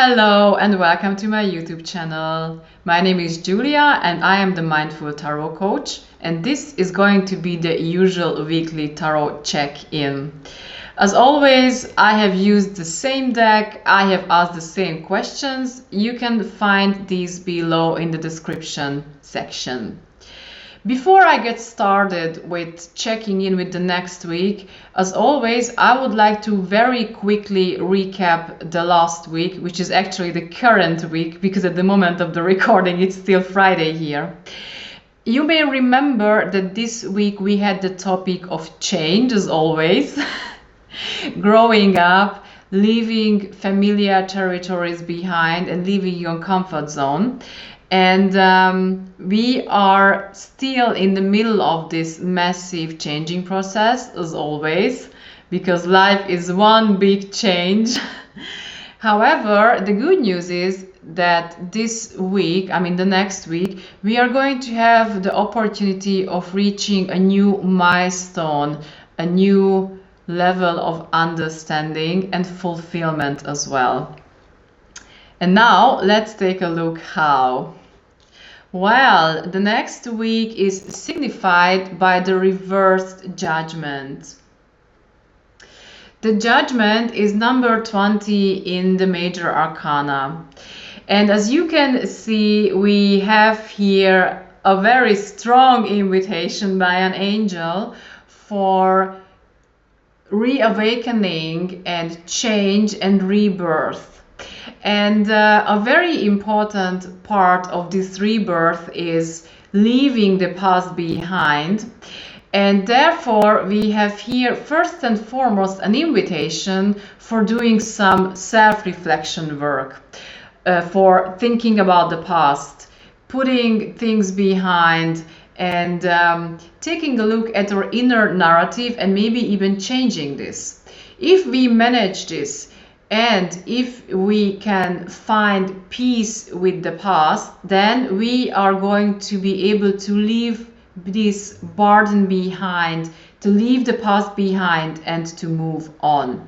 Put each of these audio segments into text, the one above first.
Hello and welcome to my YouTube channel. My name is Julia and I am the Mindful Tarot Coach, and this is going to be the usual weekly tarot check-in. As always, I have used the same deck, I have asked the same questions. You can find these below in the description section. Before I get started with checking in with the next week, as always, I would like to very quickly recap the last week, which is actually the current week, because at the moment of the recording, it's still Friday here. You may remember that this week we had the topic of change, as always, growing up, leaving familiar territories behind and leaving your comfort zone. And we are still in the middle of this massive changing process, as always, because life is one big change. However, the good news is that this week, the next week, we are going to have the opportunity of reaching a new milestone, a new level of understanding and fulfillment as well. And now let's take a look how. Well, the next week is signified by the reversed judgment. The judgment is number 20 in the major arcana. And as you can see, we have here a very strong invitation by an angel for reawakening and change and rebirth. And a very important part of this rebirth is leaving the past behind. And therefore, we have here first and foremost an invitation for doing some self-reflection work, for thinking about the past, putting things behind, and taking a look at our inner narrative and maybe even changing this. If we manage this, and if we can find peace with the past, then we are going to be able to leave this burden behind, to leave the past behind and to move on.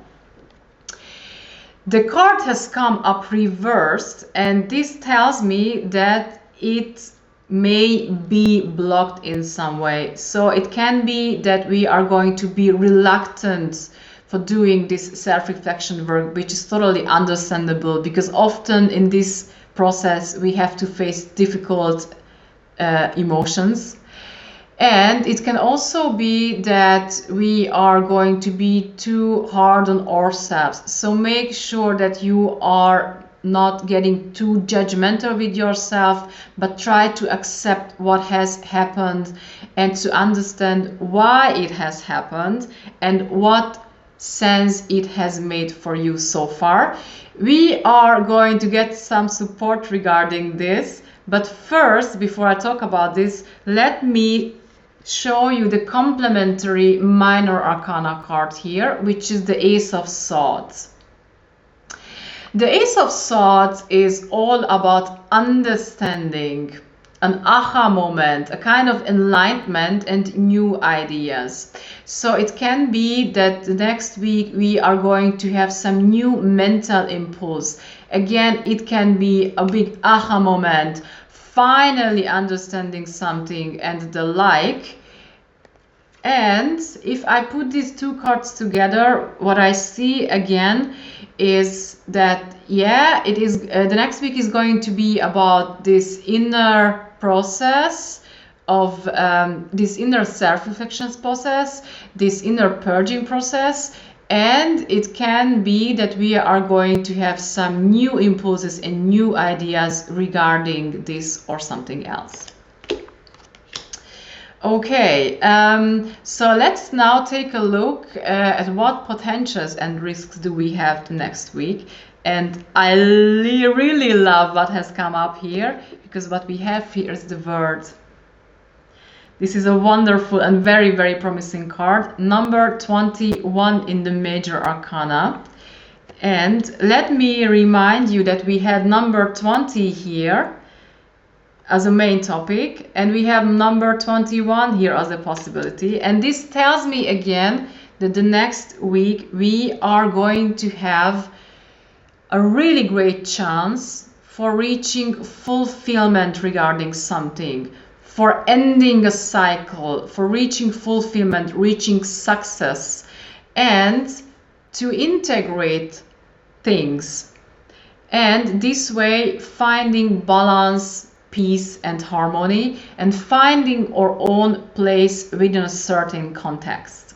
The card has come up reversed, and this tells me that it may be blocked in some way. So it can be that we are going to be reluctant for doing this self-reflection work, which is totally understandable, because often in this process we have to face difficult emotions. And it can also be that we are going to be too hard on ourselves. So make sure that you are not getting too judgmental with yourself, but try to accept what has happened and to understand why it has happened and what sense it has made for you so far. We are going to get some support regarding this, but first, before I talk about this, let me show you the complementary minor arcana card here, which is the Ace of Swords. The Ace of Swords is all about understanding, an aha moment, a kind of enlightenment and new ideas. So it can be that the next week we are going to have some new mental impulse. Again, it can be a big aha moment, finally understanding something and the like. And if I put these two cards together, what I see again is that, yeah, it is the next week is going to be about this inner process of this inner self-reflection process, this inner purging process, and it can be that we are going to have some new impulses and new ideas regarding this or something else. Okay, so let's now take a look at what potentials and risks do we have the next week. And I really love what has come up here, because what we have here is the word. This is a wonderful and very promising card, number 21 in the major arcana. And let me remind you that we had number 20 here as a main topic, and we have number 21 here as a possibility. And this tells me again that the next week we are going to have a really great chance for reaching fulfillment regarding something, for ending a cycle, for reaching fulfillment, reaching success, and to integrate things. And this way, finding balance, peace, and harmony, and finding our own place within a certain context.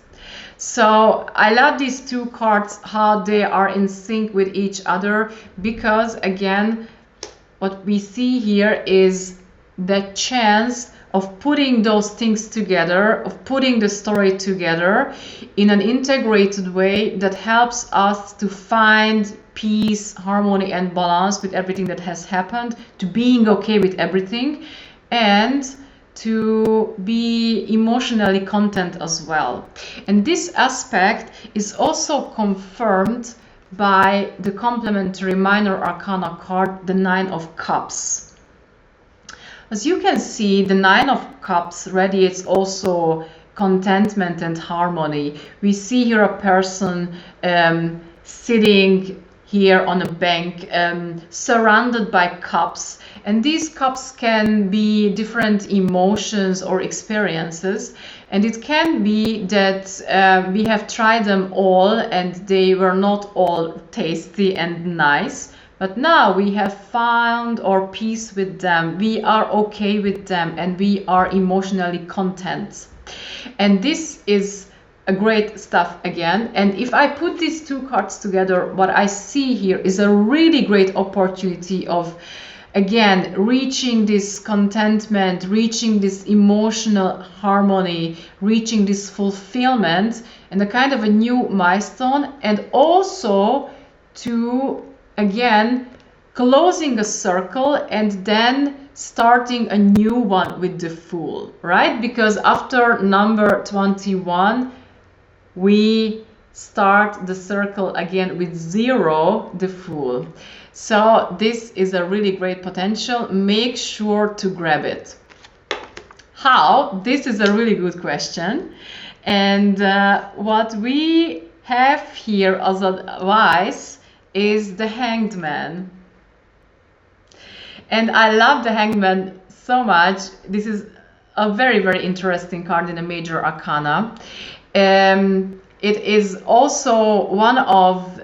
So I love these two cards, how they are in sync with each other, because again, what we see here is the chance of putting those things together, of putting the story together in an integrated way that helps us to find peace, harmony, and balance with everything that has happened, to being okay with everything, and to be emotionally content as well. And this aspect is also confirmed by the complementary minor arcana card, the Nine of Cups. As you can see, the Nine of Cups radiates also contentment and harmony. We see here a person sitting here on a bank, surrounded by cups, and these cups can be different emotions or experiences, and it can be that we have tried them all and they were not all tasty and nice, but now we have found our peace with them, we are okay with them, and we are emotionally content. And this is a great stuff again. And if I put these two cards together, what I see here is a really great opportunity of, again, reaching this contentment, reaching this emotional harmony, reaching this fulfillment, and a kind of a new milestone, and also to, again, closing a circle and then starting a new one with the Fool, right? Because after number 21, we start the circle again with 0, the Fool. So this is a really great potential. Make sure to grab it. How? This is a really good question. And what we have here as advice is the Hanged Man. And I love the Hanged Man so much. This is a very, very interesting card in the Major Arcana. It is also one of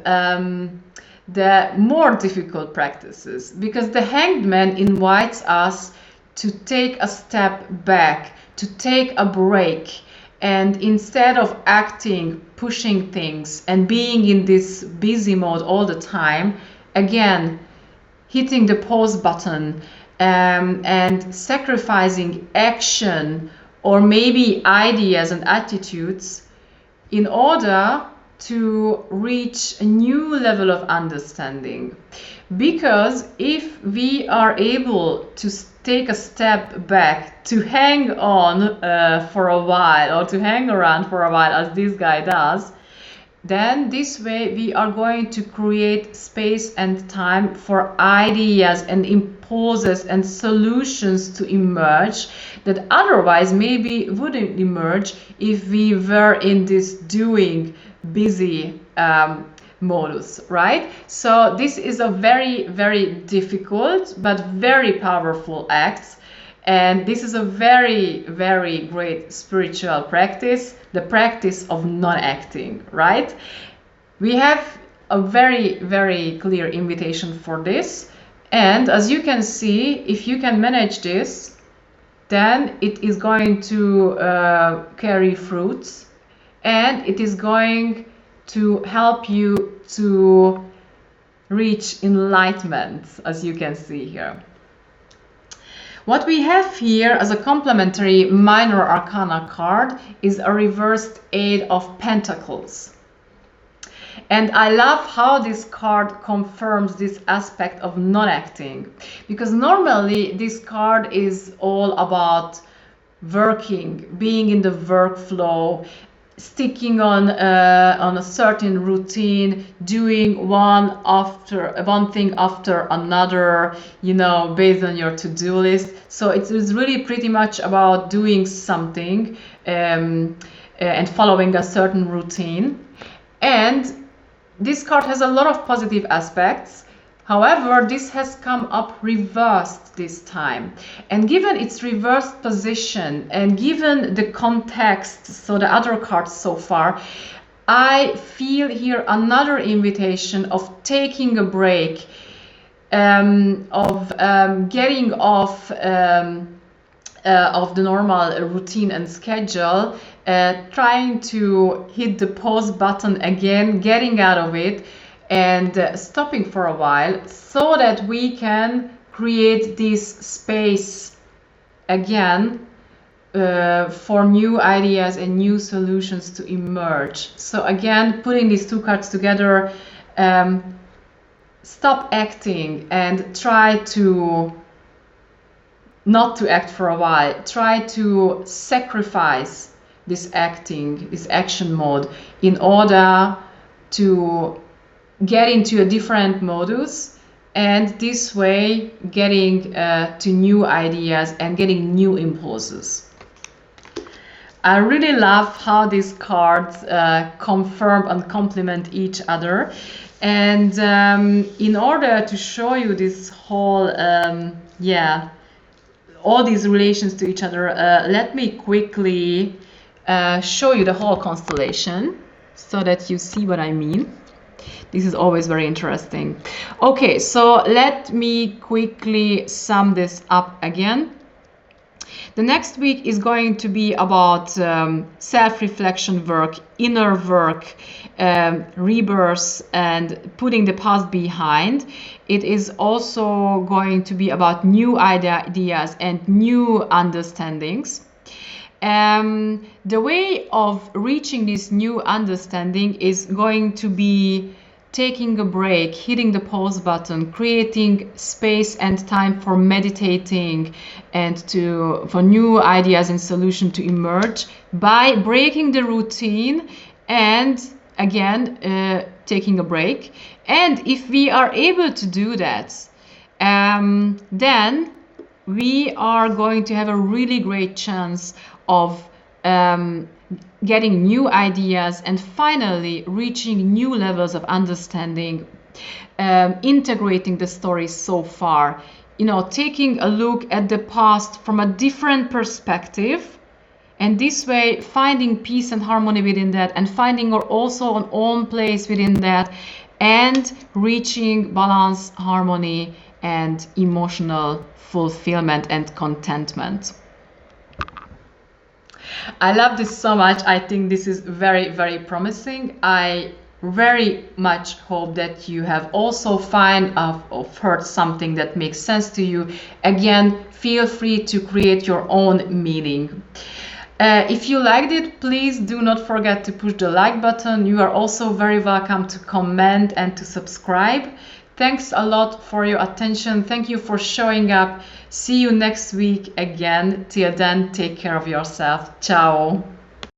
the more difficult practices, because the Hanged Man invites us to take a step back, to take a break, and instead of acting, pushing things, and being in this busy mode all the time, again, hitting the pause button and sacrificing action or maybe ideas and attitudes in order to reach a new level of understanding. Because if we are able to take a step back, to hang on for a while, or to hang around for a while as this guy does, then this way we are going to create space and time for ideas and impulses and solutions to emerge that otherwise maybe wouldn't emerge if we were in this doing, busy modus, right? So this is a very, very difficult but very powerful act. And this is a very, very great spiritual practice, the practice of non-acting, right? We have a very, very clear invitation for this. And as you can see, if you can manage this, then it is going to carry fruits, and it is going to help you to reach enlightenment, as you can see here. What we have here as a complementary minor arcana card is a reversed Eight of Pentacles. And I love how this card confirms this aspect of non-acting, because normally this card is all about working, being in the workflow, sticking on a certain routine, doing one thing after another, you know, based on your to-do list. So it is really pretty much about doing something and following a certain routine. And this card has a lot of positive aspects, However, this has come up reversed this time. And given its reversed position and given the context, so the other cards so far, I feel here another invitation of taking a break, of getting off of the normal routine and schedule, trying to hit the pause button again, getting out of it, and stopping for a while so that we can create this space again for new ideas and new solutions to emerge. So again, putting these two cards together, stop acting and try to not to act for a while. Try to sacrifice this acting, this action mode, in order to get into a different modus, and this way getting to new ideas and getting new impulses. I really love how these cards confirm and complement each other. And in order to show you this whole, all these relations to each other, let me quickly show you the whole constellation so that you see what I mean. This is always very interesting. Okay, so let me quickly sum this up again. The next week is going to be about self-reflection work, inner work, rebirth, and putting the past behind. It is also going to be about new ideas and new understandings. The way of reaching this new understanding is going to be taking a break, hitting the pause button, creating space and time for meditating and for new ideas and solutions to emerge by breaking the routine and again taking a break. And if we are able to do that, then we are going to have a really great chance of getting new ideas and finally reaching new levels of understanding, integrating the stories so far, taking a look at the past from a different perspective, and this way finding peace and harmony within that, and finding also an own place within that, and reaching balance, harmony, and emotional fulfillment and contentment. I love this so much. I think this is very, very promising. I very much hope that you have also found or heard something that makes sense to you. Again, feel free to create your own meaning. If you liked it, please do not forget to push the like button. You are also very welcome to comment and to subscribe. Thanks a lot for your attention. Thank you for showing up. See you next week again. Till then, take care of yourself. Ciao.